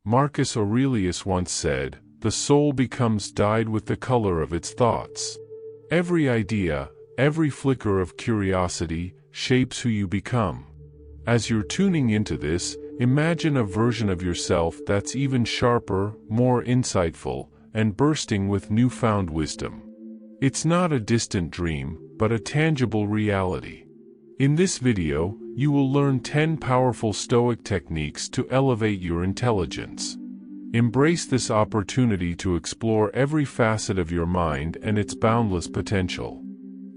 Marcus Aurelius once said, "The soul becomes dyed with the color of its thoughts." Every idea, every flicker of curiosity, shapes who you become. As you're tuning into this, imagine a version of yourself that's even sharper, more insightful, and bursting with newfound wisdom. It's not a distant dream, but a tangible reality. In this video, you will learn 10 powerful Stoic techniques to elevate your intelligence. Embrace this opportunity to explore every facet of your mind and its boundless potential.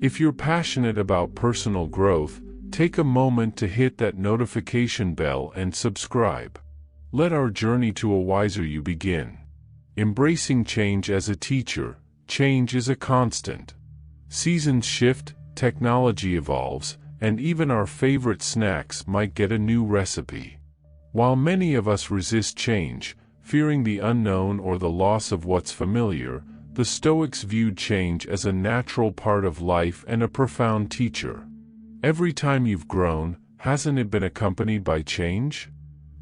If you're passionate about personal growth, take a moment to hit that notification bell and subscribe. Let our journey to a wiser you begin. Embracing change as a teacher. Change is a constant. Seasons shift, technology evolves, and even our favorite snacks might get a new recipe. While many of us resist change, fearing the unknown or the loss of what's familiar, the Stoics viewed change as a natural part of life and a profound teacher. Every time you've grown, hasn't it been accompanied by change?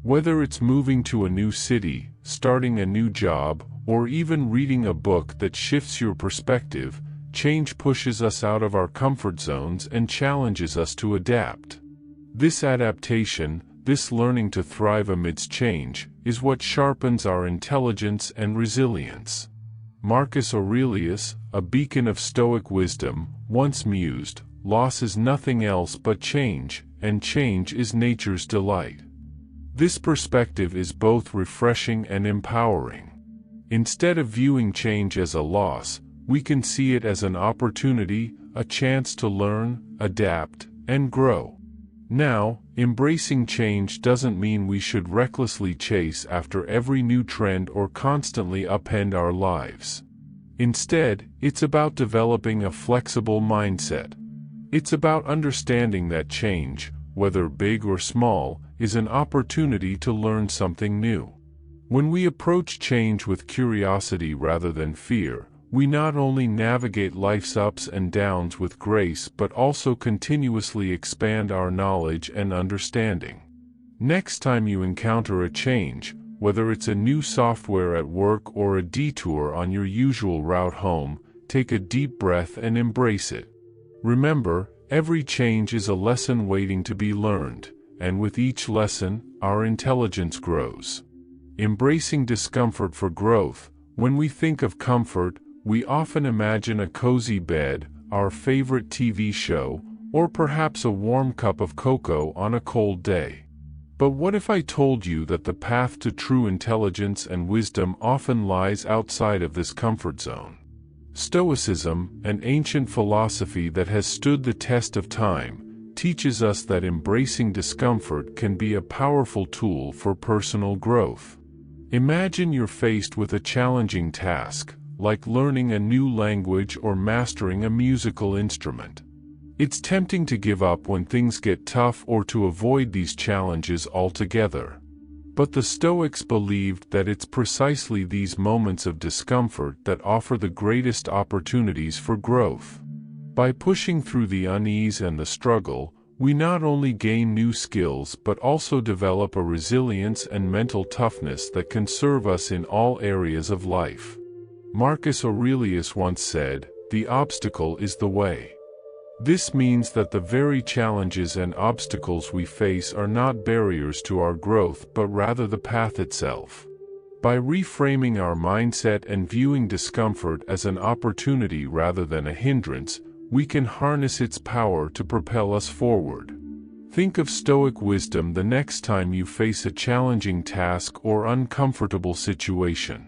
Whether it's moving to a new city, starting a new job, or even reading a book that shifts your perspective, change pushes us out of our comfort zones and challenges us to adapt. This adaptation, this learning to thrive amidst change, is what sharpens our intelligence and resilience. Marcus Aurelius, a beacon of Stoic wisdom, once mused, "Loss is nothing else but change, and change is nature's delight." This perspective is both refreshing and empowering. Instead of viewing change as a loss, we can see it as an opportunity, a chance to learn, adapt, and grow. Now, embracing change doesn't mean we should recklessly chase after every new trend or constantly upend our lives. Instead, it's about developing a flexible mindset. It's about understanding that change, whether big or small, is an opportunity to learn something new. When we approach change with curiosity rather than fear, we not only navigate life's ups and downs with grace but also continuously expand our knowledge and understanding. Next time you encounter a change, whether it's a new software at work or a detour on your usual route home, take a deep breath and embrace it. Remember, every change is a lesson waiting to be learned, and with each lesson, our intelligence grows. Embracing discomfort for growth. When we think of comfort, we often imagine a cozy bed, our favorite TV show, or perhaps a warm cup of cocoa on a cold day. But what if I told you that the path to true intelligence and wisdom often lies outside of this comfort zone? Stoicism, an ancient philosophy that has stood the test of time, teaches us that embracing discomfort can be a powerful tool for personal growth. Imagine you're faced with a challenging task, like learning a new language or mastering a musical instrument. It's tempting to give up when things get tough or to avoid these challenges altogether. But the Stoics believed that it's precisely these moments of discomfort that offer the greatest opportunities for growth. By pushing through the unease and the struggle, we not only gain new skills but also develop a resilience and mental toughness that can serve us in all areas of life. Marcus Aurelius once said, "The obstacle is the way." This means that the very challenges and obstacles we face are not barriers to our growth but rather the path itself. By reframing our mindset and viewing discomfort as an opportunity rather than a hindrance, we can harness its power to propel us forward. Think of Stoic wisdom the next time you face a challenging task or uncomfortable situation.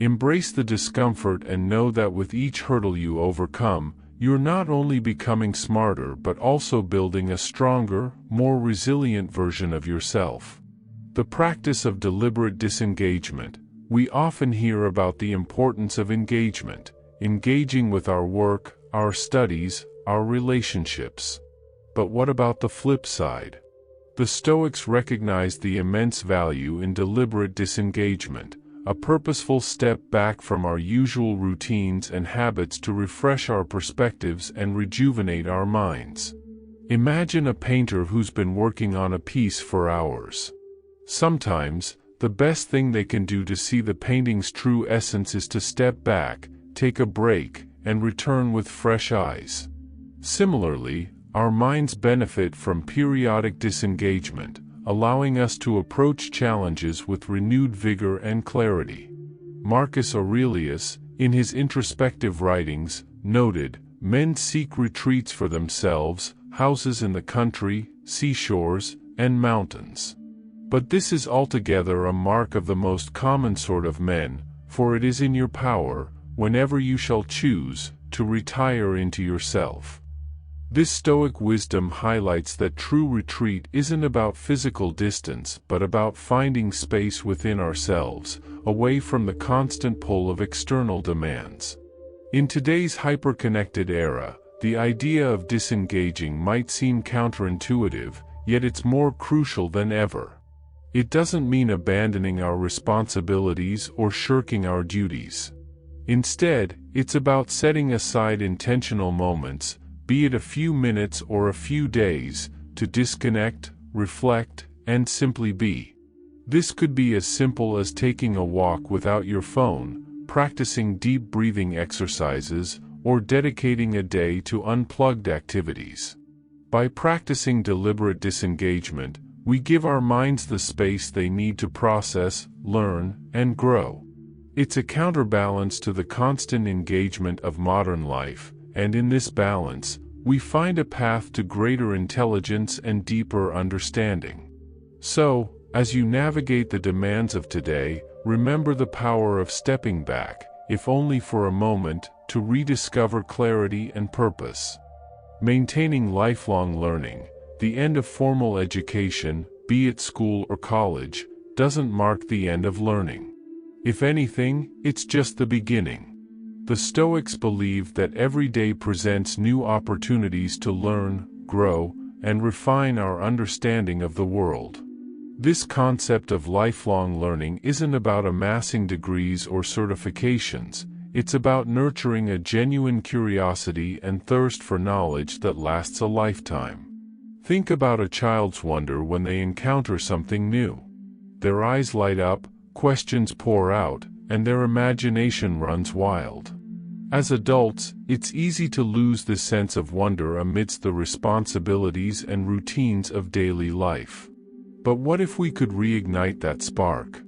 Embrace the discomfort and know that with each hurdle you overcome, you're not only becoming smarter but also building a stronger, more resilient version of yourself. The practice of deliberate disengagement. We often hear about the importance of engagement, engaging with our work, our studies, our relationships. But what about the flip side? The Stoics recognized the immense value in deliberate disengagement, a purposeful step back from our usual routines and habits to refresh our perspectives and rejuvenate our minds. Imagine a painter who's been working on a piece for hours. Sometimes, the best thing they can do to see the painting's true essence is to step back, take a break, and return with fresh eyes. Similarly, our minds benefit from periodic disengagement, allowing us to approach challenges with renewed vigor and clarity. Marcus Aurelius, in his introspective writings, noted, "Men seek retreats for themselves, houses in the country, seashores, and mountains. But this is altogether a mark of the most common sort of men, for it is in your power, whenever you shall choose, to retire into yourself." This Stoic wisdom highlights that true retreat isn't about physical distance but about finding space within ourselves, away from the constant pull of external demands. In today's hyper-connected era, the idea of disengaging might seem counterintuitive, yet it's more crucial than ever. It doesn't mean abandoning our responsibilities or shirking our duties. Instead, it's about setting aside intentional moments, be it a few minutes or a few days, to disconnect, reflect, and simply be. This could be as simple as taking a walk without your phone, practicing deep breathing exercises, or dedicating a day to unplugged activities. By practicing deliberate disengagement, we give our minds the space they need to process, learn, and grow. It's a counterbalance to the constant engagement of modern life, and in this balance, we find a path to greater intelligence and deeper understanding. So, as you navigate the demands of today, remember the power of stepping back, if only for a moment, to rediscover clarity and purpose. Maintaining lifelong learning, the end of formal education, be it school or college, doesn't mark the end of learning. If anything, it's just the beginning. The Stoics believed that every day presents new opportunities to learn, grow, and refine our understanding of the world. This concept of lifelong learning isn't about amassing degrees or certifications, it's about nurturing a genuine curiosity and thirst for knowledge that lasts a lifetime. Think about a child's wonder when they encounter something new. Their eyes light up, questions pour out, and their imagination runs wild. As adults, it's easy to lose this sense of wonder amidst the responsibilities and routines of daily life. But what if we could reignite that spark?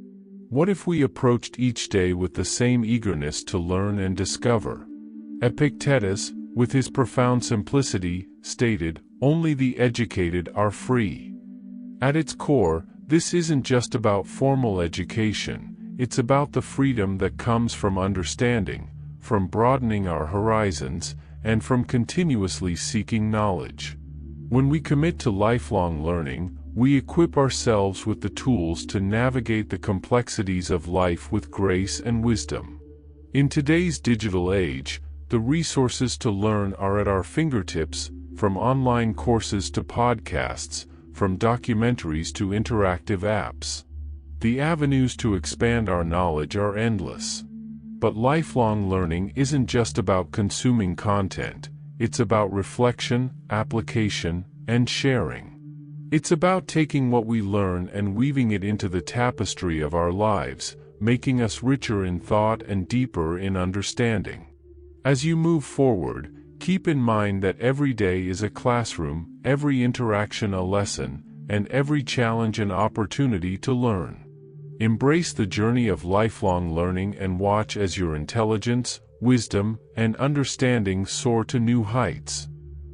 What if we approached each day with the same eagerness to learn and discover? Epictetus, with his profound simplicity, stated, "Only the educated are free." At its core, this isn't just about formal education, it's about the freedom that comes from understanding, from broadening our horizons, and from continuously seeking knowledge. When we commit to lifelong learning, we equip ourselves with the tools to navigate the complexities of life with grace and wisdom. In today's digital age, the resources to learn are at our fingertips, from online courses to podcasts, from documentaries to interactive apps. The avenues to expand our knowledge are endless. But lifelong learning isn't just about consuming content, it's about reflection, application, and sharing. It's about taking what we learn and weaving it into the tapestry of our lives, making us richer in thought and deeper in understanding. As you move forward, keep in mind that every day is a classroom, every interaction a lesson, and every challenge an opportunity to learn. Embrace the journey of lifelong learning and watch as your intelligence, wisdom, and understanding soar to new heights.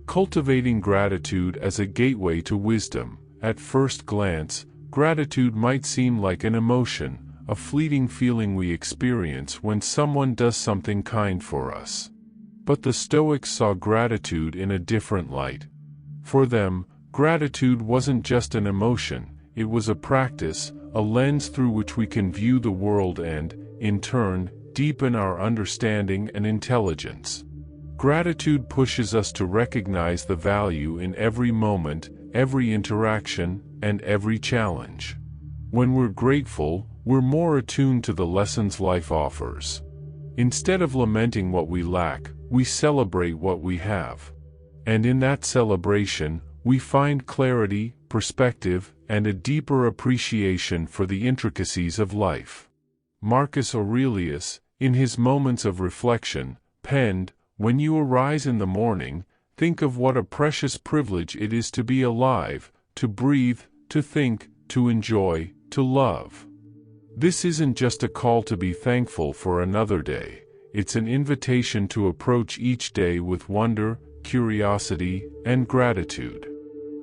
Cultivating gratitude as a gateway to wisdom. At first glance, gratitude might seem like an emotion, a fleeting feeling we experience when someone does something kind for us. But the Stoics saw gratitude in a different light. For them, gratitude wasn't just an emotion, it was a practice, a lens through which we can view the world and, in turn, deepen our understanding and intelligence. Gratitude pushes us to recognize the value in every moment, every interaction, and every challenge. When we're grateful, we're more attuned to the lessons life offers. Instead of lamenting what we lack, we celebrate what we have. And in that celebration, we find clarity, perspective, and a deeper appreciation for the intricacies of life. Marcus Aurelius, in his Moments of Reflection, penned, "When you arise in the morning, think of what a precious privilege it is to be alive, to breathe, to think, to enjoy, to love." This isn't just a call to be thankful for another day, it's an invitation to approach each day with wonder, curiosity, and gratitude.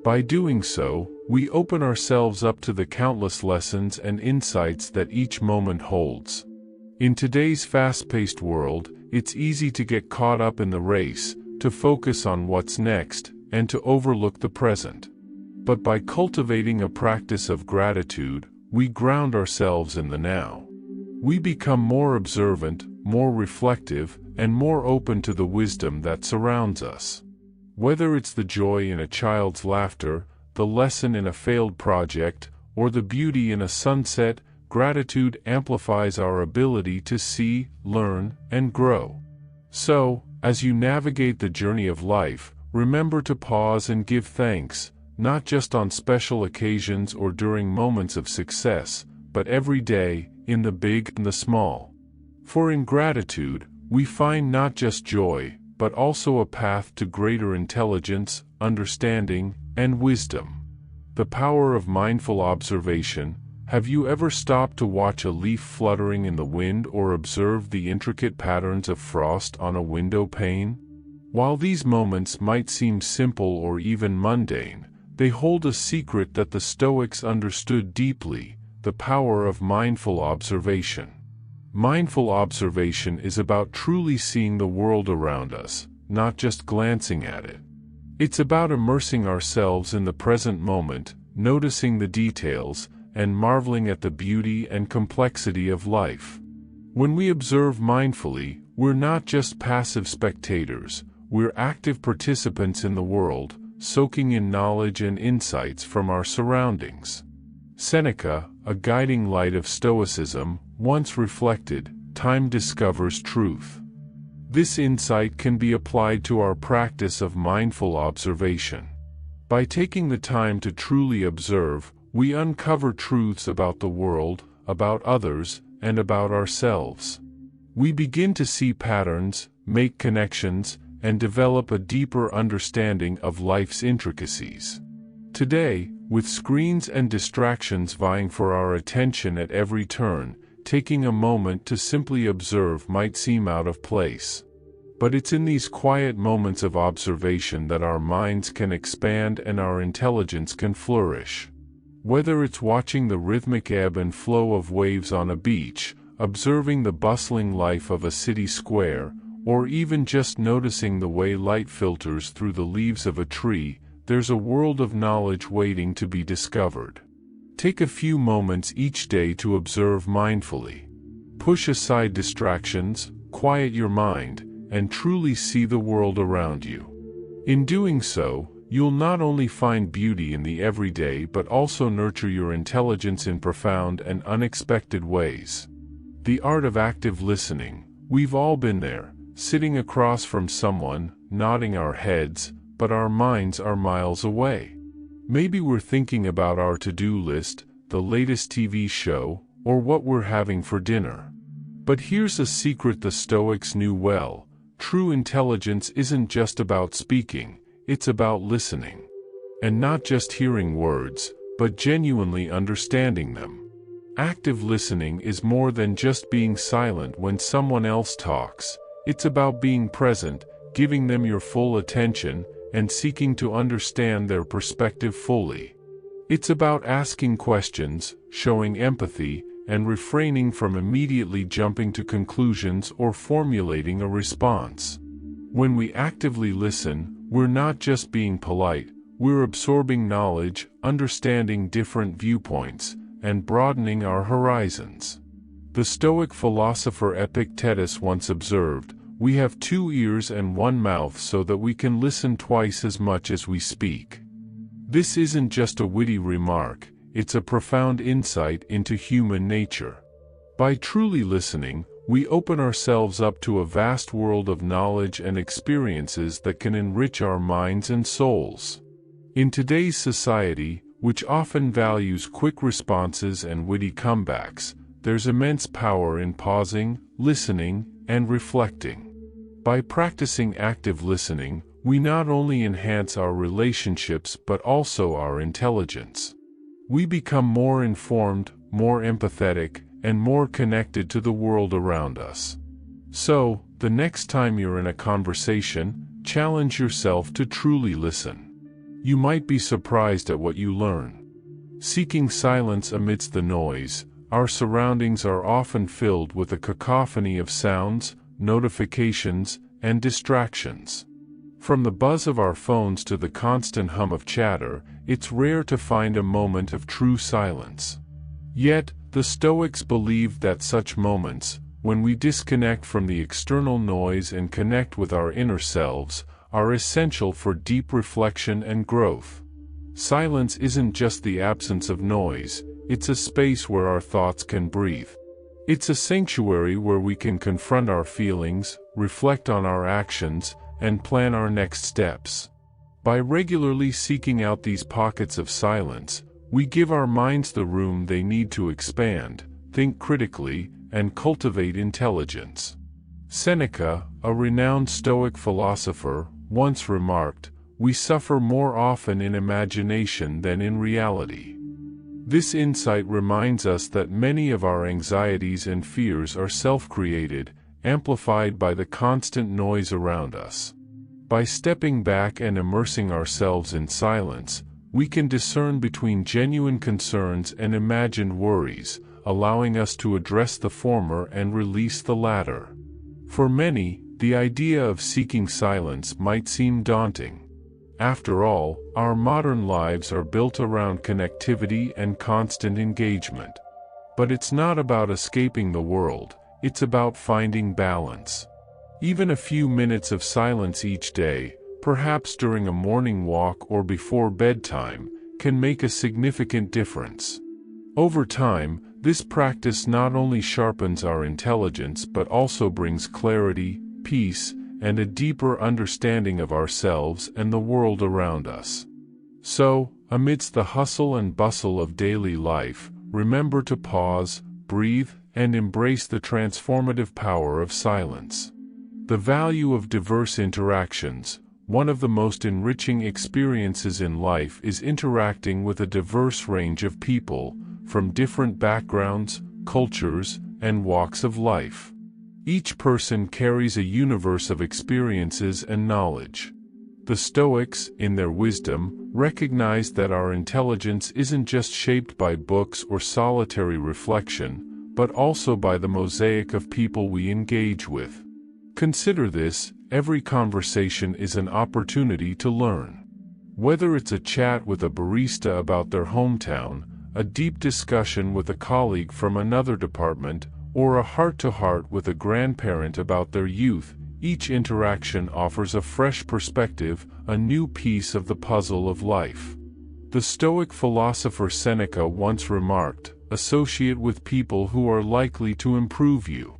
By doing so, we open ourselves up to the countless lessons and insights that each moment holds. In today's fast-paced world, it's easy to get caught up in the race, to focus on what's next, and to overlook the present. But by cultivating a practice of gratitude, we ground ourselves in the now. We become more observant, more reflective, and more open to the wisdom that surrounds us. Whether it's the joy in a child's laughter, the lesson in a failed project, or the beauty in a sunset, gratitude amplifies our ability to see, learn, and grow. So, as you navigate the journey of life, remember to pause and give thanks, not just on special occasions or during moments of success, but every day, in the big and the small. For in gratitude, we find not just joy, but also a path to greater intelligence, understanding, and wisdom. The power of mindful observation. Have you ever stopped to watch a leaf fluttering in the wind or observed the intricate patterns of frost on a window pane? While these moments might seem simple or even mundane, they hold a secret that the Stoics understood deeply: the power of mindful observation. Mindful observation is about truly seeing the world around us, not just glancing at it. It's about immersing ourselves in the present moment, noticing the details, and marveling at the beauty and complexity of life. When we observe mindfully, we're not just passive spectators, we're active participants in the world, soaking in knowledge and insights from our surroundings. Seneca, a guiding light of Stoicism, once reflected, "Time discovers truth." This insight can be applied to our practice of mindful observation. By taking the time to truly observe, we uncover truths about the world, about others, and about ourselves. We begin to see patterns, make connections, and develop a deeper understanding of life's intricacies. Today, with screens and distractions vying for our attention at every turn, taking a moment to simply observe might seem out of place. But it's in these quiet moments of observation that our minds can expand and our intelligence can flourish. Whether it's watching the rhythmic ebb and flow of waves on a beach, observing the bustling life of a city square, or even just noticing the way light filters through the leaves of a tree, there's a world of knowledge waiting to be discovered. Take a few moments each day to observe mindfully. Push aside distractions, quiet your mind, and truly see the world around you. In doing so, you'll not only find beauty in the everyday but also nurture your intelligence in profound and unexpected ways. The art of active listening. We've all been there, sitting across from someone, nodding our heads, but our minds are miles away. Maybe we're thinking about our to-do list, the latest TV show, or what we're having for dinner. But here's a secret the Stoics knew well: true intelligence isn't just about speaking, it's about listening. And not just hearing words, but genuinely understanding them. Active listening is more than just being silent when someone else talks. It's about being present, giving them your full attention, and seeking to understand their perspective fully. It's about asking questions, showing empathy, and refraining from immediately jumping to conclusions or formulating a response. When we actively listen, we're not just being polite, we're absorbing knowledge, understanding different viewpoints, and broadening our horizons. The Stoic philosopher Epictetus once observed, "We have 2 ears and 1 mouth so that we can listen twice as much as we speak." This isn't just a witty remark, it's a profound insight into human nature. By truly listening, we open ourselves up to a vast world of knowledge and experiences that can enrich our minds and souls. In today's society, which often values quick responses and witty comebacks, there's immense power in pausing, listening, and reflecting. By practicing active listening, we not only enhance our relationships but also our intelligence. We become more informed, more empathetic, and more connected to the world around us. So, the next time you're in a conversation, challenge yourself to truly listen. You might be surprised at what you learn. Seeking silence amidst the noise, our surroundings are often filled with a cacophony of sounds, notifications, and distractions. From the buzz of our phones to the constant hum of chatter, it's rare to find a moment of true silence. Yet, the Stoics believed that such moments, when we disconnect from the external noise and connect with our inner selves, are essential for deep reflection and growth. Silence isn't just the absence of noise, it's a space where our thoughts can breathe. It's a sanctuary where we can confront our feelings, reflect on our actions, and plan our next steps. By regularly seeking out these pockets of silence, we give our minds the room they need to expand, think critically, and cultivate intelligence. Seneca, a renowned Stoic philosopher, once remarked, "We suffer more often in imagination than in reality." This insight reminds us that many of our anxieties and fears are self-created, amplified by the constant noise around us. By stepping back and immersing ourselves in silence, we can discern between genuine concerns and imagined worries, allowing us to address the former and release the latter. For many, the idea of seeking silence might seem daunting. After all, our modern lives are built around connectivity and constant engagement. But it's not about escaping the world, it's about finding balance. Even a few minutes of silence each day, perhaps during a morning walk or before bedtime, can make a significant difference. Over time, this practice not only sharpens our intelligence but also brings clarity, peace, and a deeper understanding of ourselves and the world around us. So, amidst the hustle and bustle of daily life, remember to pause, breathe, and embrace the transformative power of silence. The value of diverse interactions. One of the most enriching experiences in life is interacting with a diverse range of people, from different backgrounds, cultures, and walks of life. Each person carries a universe of experiences and knowledge. The Stoics, in their wisdom, recognized that our intelligence isn't just shaped by books or solitary reflection, but also by the mosaic of people we engage with. Consider this: every conversation is an opportunity to learn. Whether it's a chat with a barista about their hometown, a deep discussion with a colleague from another department, or a heart-to-heart with a grandparent about their youth, each interaction offers a fresh perspective, a new piece of the puzzle of life. The Stoic philosopher Seneca once remarked, "Associate with people who are likely to improve you."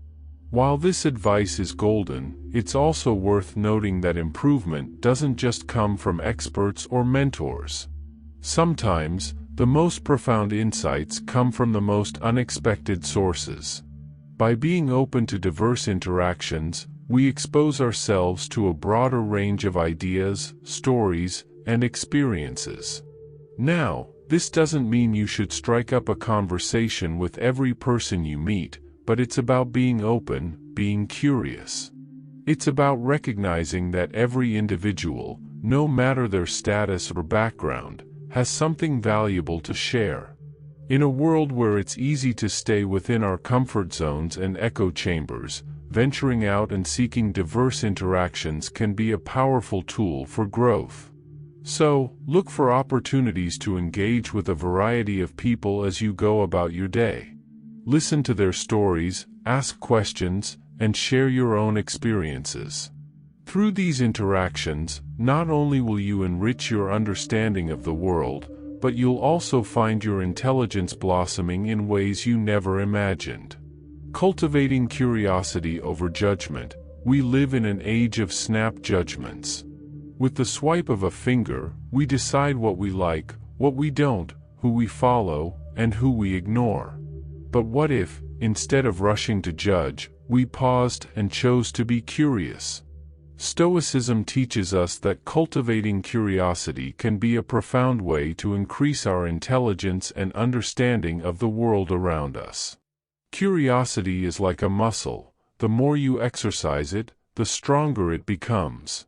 While this advice is golden, it's also worth noting that improvement doesn't just come from experts or mentors. Sometimes, the most profound insights come from the most unexpected sources. By being open to diverse interactions, we expose ourselves to a broader range of ideas, stories, and experiences. Now, this doesn't mean you should strike up a conversation with every person you meet, but it's about being open, being curious. It's about recognizing that every individual, no matter their status or background, has something valuable to share. In a world where it's easy to stay within our comfort zones and echo chambers, venturing out and seeking diverse interactions can be a powerful tool for growth. So, look for opportunities to engage with a variety of people as you go about your day. Listen to their stories, ask questions, and share your own experiences. Through these interactions, not only will you enrich your understanding of the world, but you'll also find your intelligence blossoming in ways you never imagined. Cultivating curiosity over judgment. We live in an age of snap judgments. With the swipe of a finger, we decide what we like, what we don't, who we follow, and who we ignore. But what if, instead of rushing to judge, we paused and chose to be curious? Stoicism teaches us that cultivating curiosity can be a profound way to increase our intelligence and understanding of the world around us. Curiosity is like a muscle. The more you exercise it, the stronger it becomes.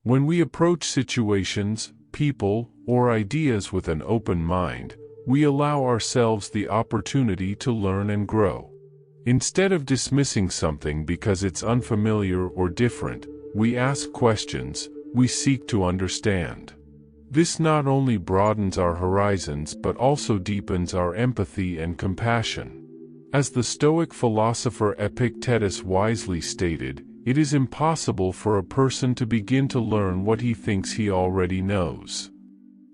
When we approach situations, people, or ideas with an open mind, we allow ourselves the opportunity to learn and grow. Instead of dismissing something because it's unfamiliar or different, we ask questions, we seek to understand. This not only broadens our horizons but also deepens our empathy and compassion. As the Stoic philosopher Epictetus wisely stated, it is impossible for a person to begin to learn what he thinks he already knows.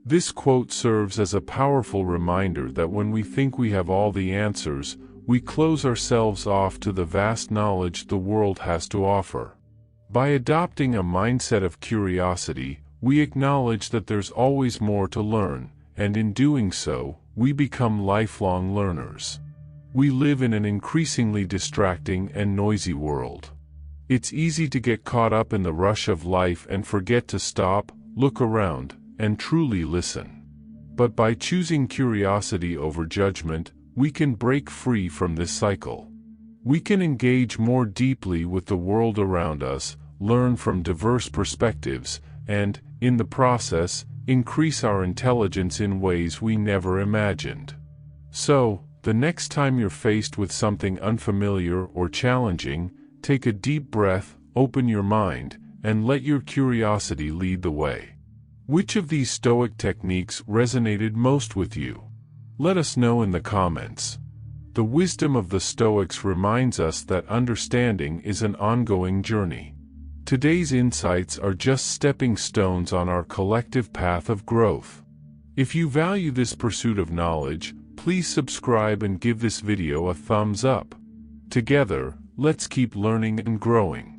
This quote serves as a powerful reminder that when we think we have all the answers, we close ourselves off to the vast knowledge the world has to offer. By adopting a mindset of curiosity, we acknowledge that there's always more to learn, and in doing so, we become lifelong learners. We live in an increasingly distracting and noisy world. It's easy to get caught up in the rush of life and forget to stop, look around, and truly listen. But by choosing curiosity over judgment, we can break free from this cycle. We can engage more deeply with the world around us, learn from diverse perspectives, and, in the process, increase our intelligence in ways we never imagined. So, the next time you're faced with something unfamiliar or challenging, take a deep breath, open your mind, and let your curiosity lead the way. Which of these Stoic techniques resonated most with you? Let us know in the comments. The wisdom of the Stoics reminds us that understanding is an ongoing journey. Today's insights are just stepping stones on our collective path of growth. If you value this pursuit of knowledge, please subscribe and give this video a thumbs up. Together, let's keep learning and growing.